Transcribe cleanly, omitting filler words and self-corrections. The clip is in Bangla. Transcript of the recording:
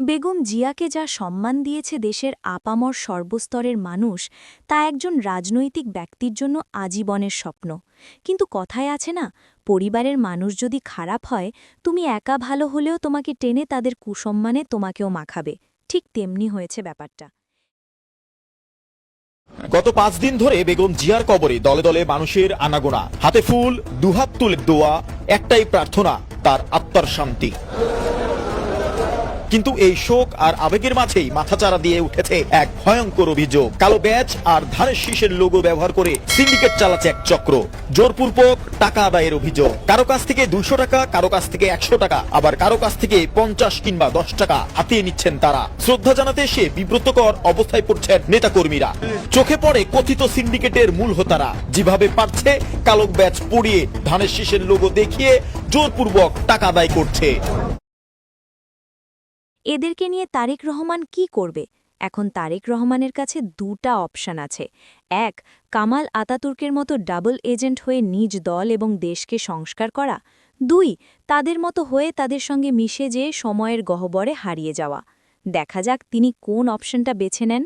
বেগম জিয়াকে যা সম্মান দিয়েছে দেশের আপামর সর্বস্তরের মানুষ, তা একজন রাজনৈতিক ব্যক্তির জন্য আজীবনের স্বপ্ন। কিন্তু কথায় আছে না, পরিবারের মানুষ যদি খারাপ হয়, তুমি একা ভালো হলেও তোমাকে টেনে তাদের কুসম্মানে তোমাকেও মাখাবে। ঠিক তেমনি হয়েছে ব্যাপারটা। গত 5 দিন ধরে বেগম জিয়ার কবরে দলে দলে মানুষের আনাগোনা, হাতে ফুল, দুহাত তুলে দোয়া, একটাই প্রার্থনা, তার আত্মার শান্তি। কিন্তু এই শোক আর আবেগের মাঝেই মাথাচাড়া দিয়ে উঠেছে এক ভয়ঙ্কর অভিযোগ। কালো ব্যাজ আর ধানের শীষের লোগো ব্যবহার করে সিন্ডিকেট চালাচ্ছে এক চক্র। জোরপূর্বক টাকা আদায়ের অভিযোগ। কারো কাছ থেকে 200 টাকা, কারো কাছ থেকে 100 টাকা, আবার কারো কাছ থেকে 50 কিংবা 10 টাকা হাতিয়ে নিচ্ছেন তারা। শ্রদ্ধা জানাতে এসে বিব্রতকর অবস্থায় পড়ছেন নেতাকর্মীরা। চোখে পড়ে কথিত সিন্ডিকেটের মূল হোতারা যেভাবে পারছে কালো ব্যাজ পরিয়ে ধানের শীষের লোগো দেখিয়ে জোরপূর্বক টাকা আদায় করছে। এদেরকে নিয়ে তারেক রহমান কি করবে? এখন তারেক রহমানের কাছে দুটা অপশন আছে। এক, কামাল আতাতুর্কের মতো ডাবল এজেন্ট হয়ে নিজ দল এবং দেশকে সংস্কার করা। 2, তাদের মতো হয়ে তাদের সঙ্গে মিশে যেয়ে সময়ের গহ্বরে হারিয়ে যাওয়া। দেখা যাক তিনি কোন অপশনটা বেছে নেন।